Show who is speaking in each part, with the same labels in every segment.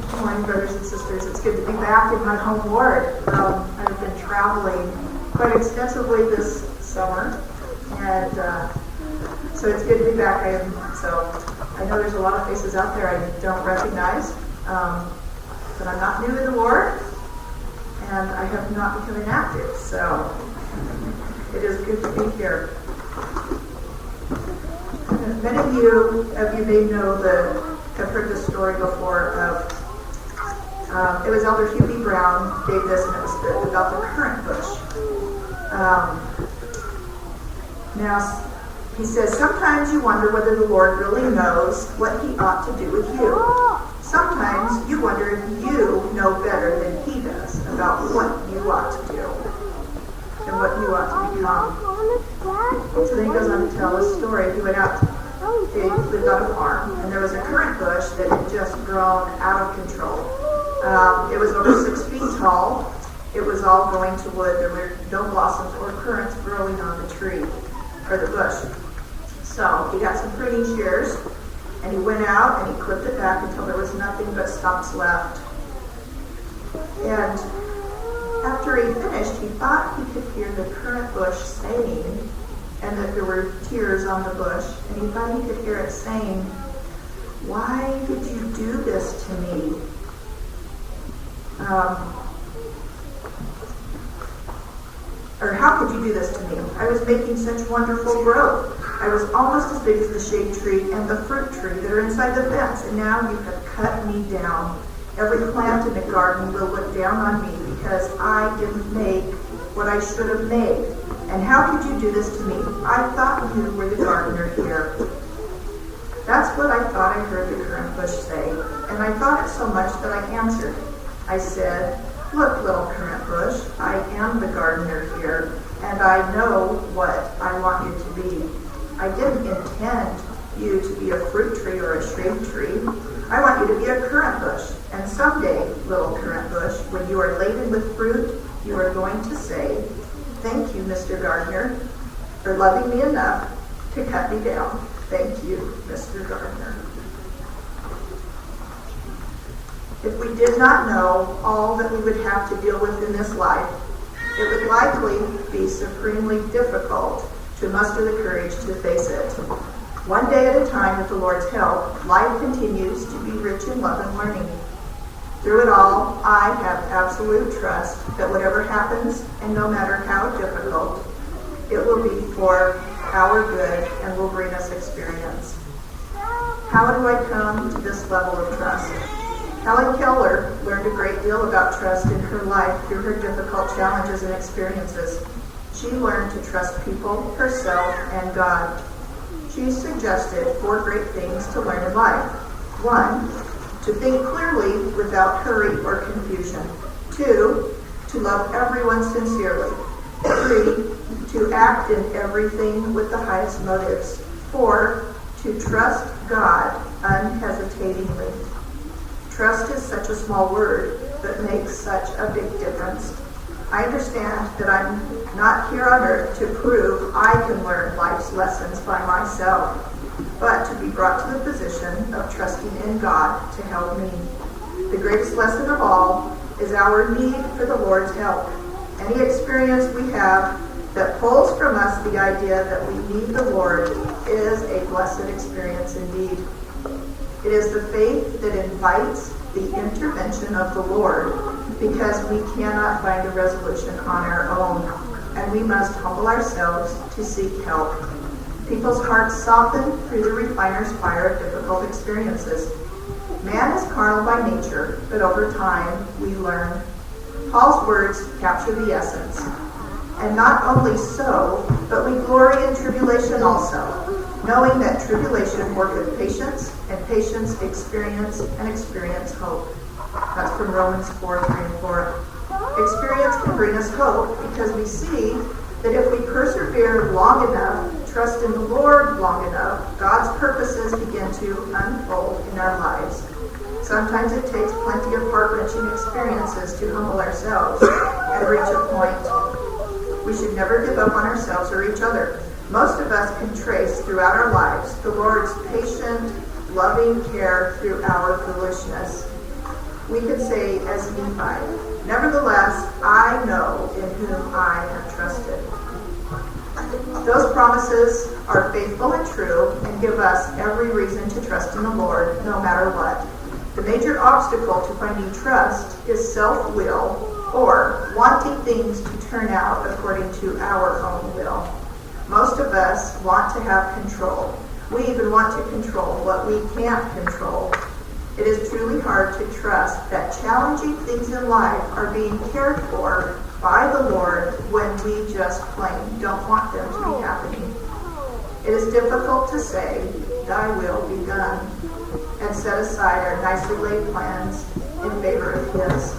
Speaker 1: Good morning, brothers and sisters. It's good to be back in my home ward. I've been traveling quite extensively this summer, and so it's good to be back. I know there's a lot of faces out there I don't recognize, but I'm not new in the ward, and I have not become inactive, so it is good to be here. Many of you may have heard this story before of, it was Elder Hugh B. Brown gave this, and it was about the currant bush. Now, he says, sometimes you wonder whether the Lord really knows what he ought to do with you. Sometimes you wonder if you know better than he does about what you ought to do and what you ought to become. So then he goes on to tell a story. He went out, he lived on a farm, and there was a currant bush that had just grown out of control. It was over 6 feet tall. It was all going to wood. There were no blossoms or currants growing on the tree, or the bush. So he got some pruning shears, and he went out and he clipped it back until there was nothing but stumps left. And after he finished, he thought he could hear the currant bush saying, and that there were tears on the bush, and he thought he could hear it saying, "Why did you do this to me?" Or how could you do this to me? I was making such wonderful growth. I was almost as big as the shade tree and the fruit tree that are inside the fence, and now you have cut me down. Every plant in the garden will look down on me because I didn't make what I should have made. And how could you do this to me? I thought you were the gardener here. That's what I thought I heard the currant bush say, and I thought it so much that I answered. I said, "Look, little currant bush, I am the gardener here, and I know what I want you to be. I didn't intend you to be a fruit tree or a shade tree. I want you to be a currant bush. And someday, little currant bush, when you are laden with fruit, you are going to say, 'Thank you, Mr. Gardener, for loving me enough to cut me down. Thank you, Mr. Gardener.'" If we did not know all that we would have to deal with in this life, it would likely be supremely difficult to muster the courage to face it. One day at a time, with the Lord's help, life continues to be rich in love and learning. Through it all, I have absolute trust that whatever happens, and no matter how difficult, it will be for our good and will bring us experience. How do I come to this level of trust? Helen Keller learned a great deal about trust in her life through her difficult challenges and experiences. She learned to trust people, herself, and God. She suggested 4 great things to learn in life. 1, to think clearly without hurry or confusion. 2, to love everyone sincerely. 3, to act in everything with the highest motives. 4, to trust God unhesitatingly. Trust is such a small word, but makes such a big difference. I understand that I'm not here on earth to prove I can learn life's lessons by myself, but to be brought to the position of trusting in God to help me. The greatest lesson of all is our need for the Lord's help. Any experience we have that pulls from us the idea that we need the Lord is a blessed experience indeed. It is the faith that invites the intervention of the Lord because we cannot find a resolution on our own, and we must humble ourselves to seek help. People's hearts soften through the refiner's fire of difficult experiences. Man is carnal by nature, but over time we learn. Paul's words capture the essence. And not only so, but we glory in tribulation also, knowing that tribulation worketh patience, and patience experience, and experience hope. That's from Romans 4:3-4. Experience can bring us hope because we see that if we persevere long enough, trust in the Lord long enough, God's purposes begin to unfold in our lives. Sometimes it takes plenty of heart-wrenching experiences to humble ourselves and reach a point. We should never give up on ourselves or each other. Most of us can trace throughout our lives the Lord's patient, loving care through our foolishness. We could say as Nephi, nevertheless, I know in whom I have trusted. Those promises are faithful and true and give us every reason to trust in the Lord, no matter what. The major obstacle to finding trust is self-will, or wanting things to turn out according to our own will. Most of us want to have control. We even want to control what we can't control. It is truly hard to trust that challenging things in life are being cared for by the Lord when we just plain don't want them to be happening. It is difficult to say, "Thy will be done," and set aside our nicely laid plans in favor of His.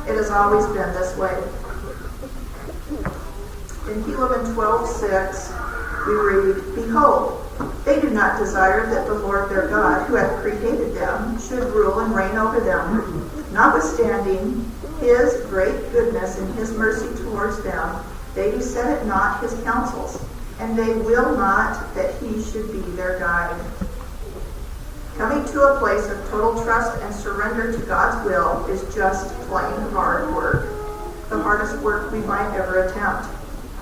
Speaker 1: It has always been this way. In Helaman 12:6, we read, "Behold, they do not desire that the Lord their God, who hath created them, should rule and reign over them. Notwithstanding His great goodness and His mercy towards them, they do set at naught His counsels, and they will not that He should be their guide." Coming to a place of total trust and surrender to God's will is just plain hard work. The hardest work we might ever attempt.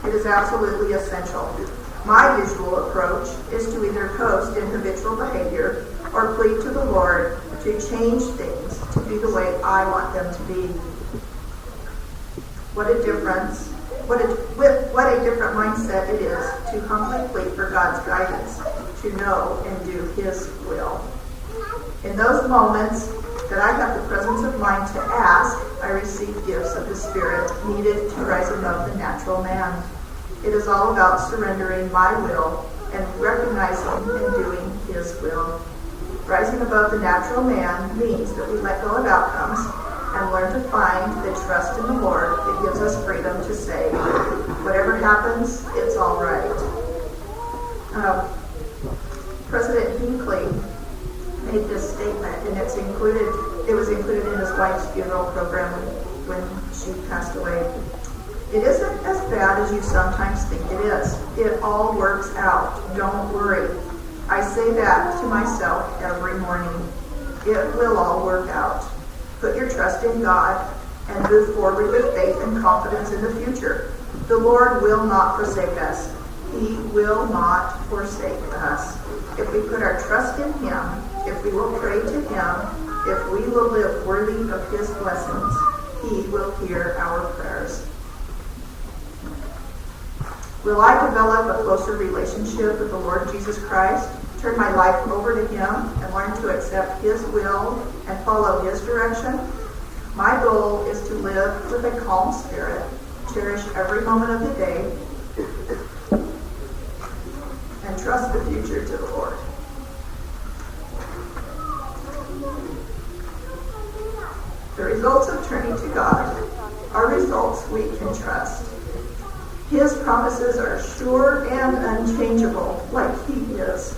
Speaker 1: It is absolutely essential. My usual approach is to either coast in habitual behavior or plead to the Lord to change things to be the way I want them to be. What a difference. What a different mindset it is to humbly plead for God's guidance, to know and do His will. In those moments that I have the presence of mind to ask, I receive gifts of the Spirit needed to rise above the natural man. It is all about surrendering my will and recognizing and doing His will. Rising above the natural man means that we let go of outcomes and learn to find the trust in the Lord that gives us freedom to say, whatever happens, it's all right. President Hinckley made this statement, and it was included in his wife's funeral program when she passed away. "It isn't as bad as you sometimes think it is. It all works out. Don't worry. I say that to myself every morning. It will all work out. Put your trust in God and move forward with faith and confidence in the future. The Lord will not forsake us. He will not forsake us. If we put our trust in Him, if we will pray to Him, if we will live worthy of His blessings, He will hear our prayers." Will I develop a closer relationship with the Lord Jesus Christ, turn my life over to Him, and learn to accept His will and follow His direction? My goal is to live with a calm spirit, cherish every moment of the day, and trust the future to the Lord. The results of turning to God are results we can trust. His promises are sure and unchangeable, like He is.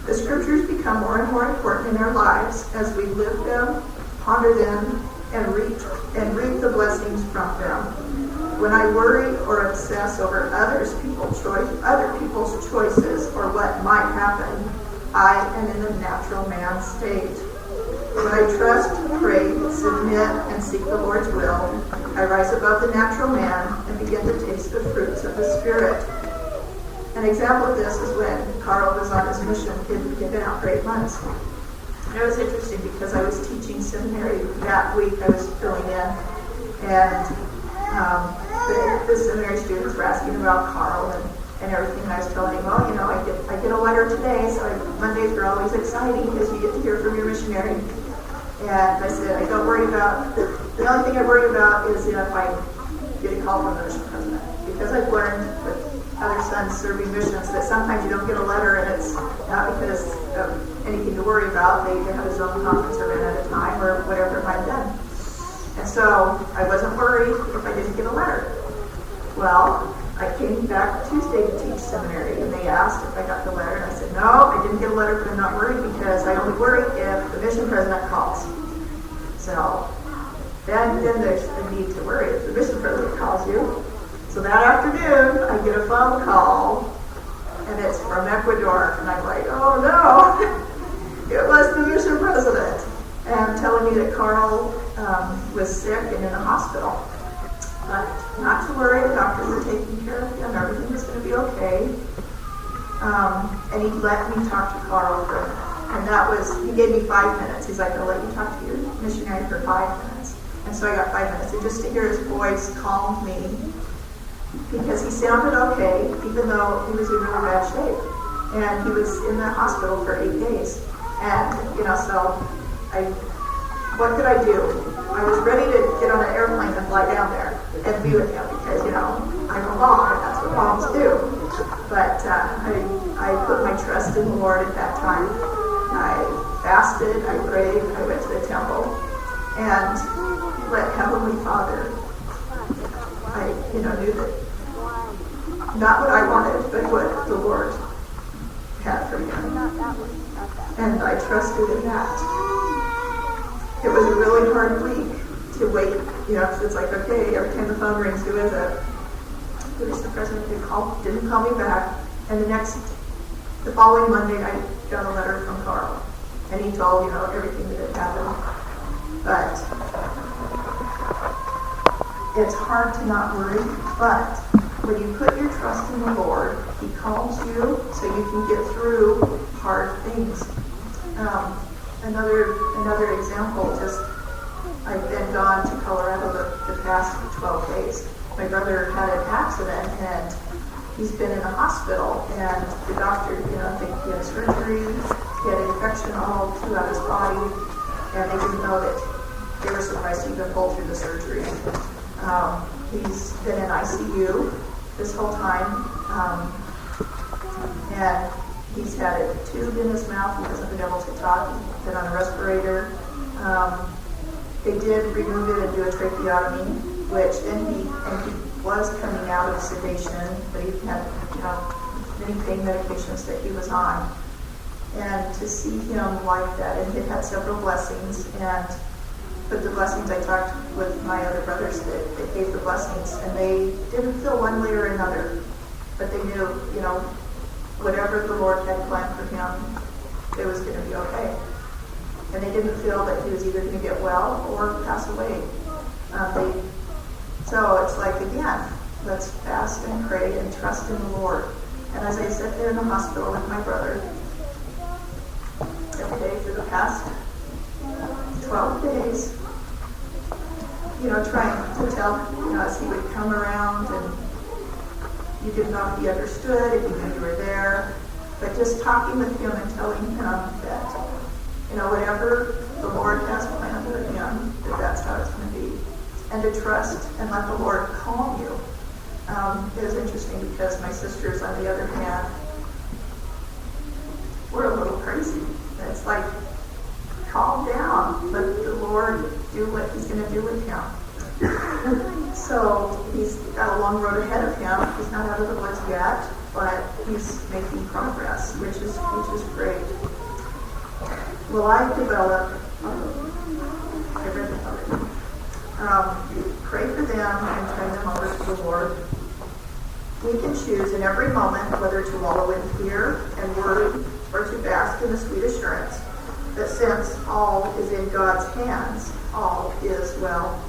Speaker 1: The Scriptures become more and more important in our lives as we live them, ponder them, and reap the blessings from them. When I worry or obsess over other people's choices or what might happen, I am in the natural man state. When I trust, pray, submit, and seek the Lord's will, I rise above the natural man and begin to taste the fruits of the Spirit. An example of this is when Carl was on his mission. He'd been out for 8 months. And it was interesting because I was teaching seminary that week. I was filling in, and the seminary students were asking about Carl and everything. And I was telling him, well, I get a letter today, so Mondays are always exciting because you get to hear from your missionary. And I said, I don't worry about, the only thing I worry about is if I get a call from the mission president. Because I've learned with other sons serving missions that sometimes you don't get a letter, and it's not because of anything to worry about. They have a zone conference or ran at a time or whatever it might have been. And so I wasn't worried if I didn't get a letter. Well, I came back Tuesday to teach seminary, and they asked if I got the letter, and I said, no, I didn't get a letter, but I'm not worried because I only worry if the mission president calls. So then there's a need to worry if the mission president calls you. So that afternoon, I get a phone call, and it's from Ecuador, and I'm like, oh no, it was the mission president. and telling me that Carl was sick and in the hospital. But not to worry, the doctors were taking care of him. Everything was going to be okay. And he let me talk to Carl he gave me 5 minutes. He's like, I'll let you talk to your missionary for 5 minutes. And so I got 5 minutes. And just to hear his voice calmed me, because he sounded okay, even though he was in really bad shape. And he was in the hospital for 8 days. And, so what could I do? I was ready to get on an airplane and fly down there and be with him because, I'm a mom and that's what moms do. But I put my trust in the Lord at that time. I fasted, I prayed, I went to the temple, and let Heavenly Father, I knew that not what I wanted, but what the Lord had for me. And I trusted in that. It was a really hard week to wait, because it's like, okay, every time the phone rings, who is it? Who is the president? Didn't call me back. And the following Monday, I got a letter from Carl. And he told, everything that had happened. But it's hard to not worry. But when you put your trust in the Lord, He calms you so you can get through hard things. Another example, I've been gone to Colorado the past 12 days. My brother had an accident and he's been in a hospital, and the doctor, think he had surgery, he had an infection all throughout his body, and they didn't know that. They were surprised he even pulled through the surgery. He's been in ICU this whole time, and he's had a tube in his mouth. He hasn't been able to talk. He's been on a respirator. They did remove it and do a tracheotomy, which he was coming out of sedation, but he had many pain medications that he was on. And to see him like that, and he had several blessings, but the blessings, I talked with my other brothers that gave the blessings, and they didn't feel one way or another, but they knew, whatever the Lord had planned for him, it was going to be okay. And they didn't feel that he was either going to get well or pass away. So it's like, again, let's fast and pray and trust in the Lord. And as I sat there in the hospital with my brother, every day for the past 12 days, trying to tell, as he would come around, and you didn't know if he understood, if he knew you were there, but just talking with him and telling him that, whatever the Lord has planned for him, that's how it's going to be. And to trust and let the Lord calm you. It was interesting because my sisters, on the other hand, were a little crazy. It's like, calm down. Let the Lord do what He's going to do with him. So he's got a long road ahead of him. He's not out of the woods yet, but he's making progress, which is great. Well, I've developed, I read this already. Pray for them and turn them over to the Lord. We can choose in every moment whether to wallow in fear and worry or to bask in the sweet assurance that since all is in God's hands, all is well.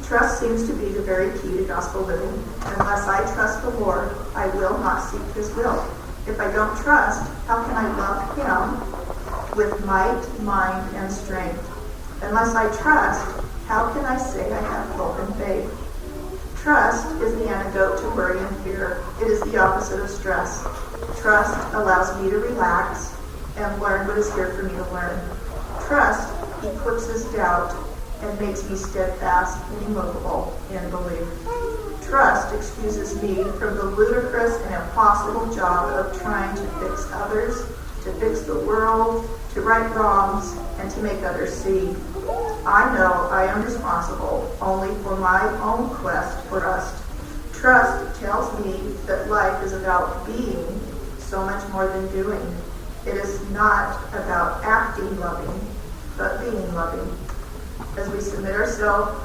Speaker 1: Trust seems to be the very key to gospel living. Unless I trust the Lord, I will not seek His will. If I don't trust, how can I love Him with might, mind, and strength? Unless I trust, how can I say I have hope and faith? Trust is the antidote to worry and fear. It is the opposite of stress. Trust allows me to relax and learn what is here for me to learn. Trust eclipses doubt and makes me steadfast and immovable in belief. Trust excuses me from the ludicrous and impossible job of trying to fix others, to fix the world, to right wrongs, and to make others see. I know I am responsible only for my own quest for rest. Trust tells me that life is about being so much more than doing. It is not about acting loving, but being loving. As we submit ourselves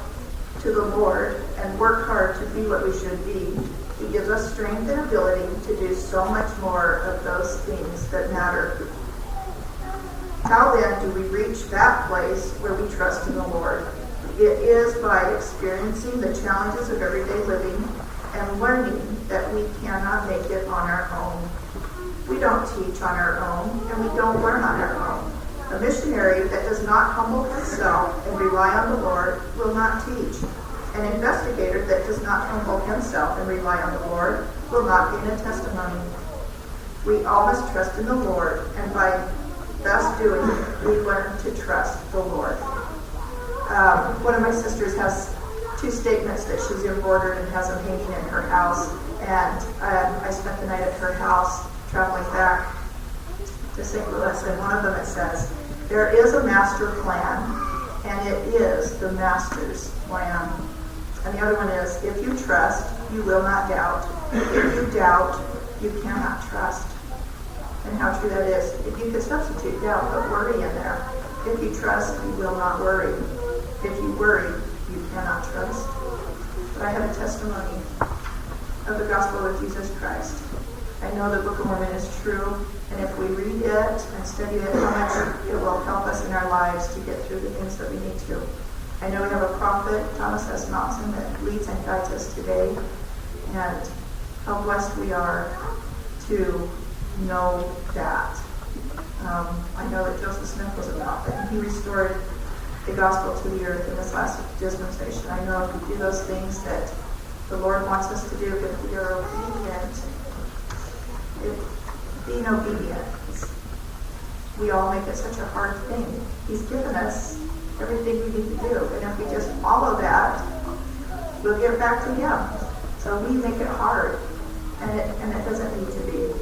Speaker 1: to the Lord and work hard to be what we should be, He gives us strength and ability to do so much more of those things that matter. How then do we reach that place where we trust in the Lord? It is by experiencing the challenges of everyday living and learning that we cannot make it on our own. We don't teach on our own, and we don't learn on our own. A missionary that does not humble himself and rely on the Lord will not teach. An investigator that does not humble himself and rely on the Lord will not gain a testimony. We all must trust in the Lord, and by thus doing, we learn to trust the Lord. One of my sisters has 2 statements that she's embroidered and has them hanging in her house, and I spent the night at her house traveling back to St. Louis, and one of them it says, "There is a master plan, and it is the master's plan." And the other one is, "If you trust, you will not doubt. If you doubt, you cannot trust." And how true that is. If you could substitute doubt, put worry in there. If you trust, you will not worry. If you worry, you cannot trust. But I have a testimony of the gospel of Jesus Christ. I know the Book of Mormon is true, and if we read it and study it, how much it will help us in our lives to get through the things that we need to. I know we have a prophet, Thomas S. Monson, that leads and guides us today, and how blessed we are to know that. I know that Joseph Smith was a prophet, and he restored the gospel to the earth in this last dispensation. I know if we do those things that the Lord wants us to do, if we are obedient, being obedient, we all make it such a hard thing. He's given us everything we need to do, and if we just follow that, we'll get back to Him. So we make it hard, and it doesn't need to be.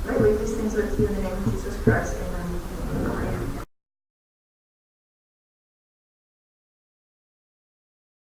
Speaker 1: I leave these things with you in the name of Jesus Christ. Amen.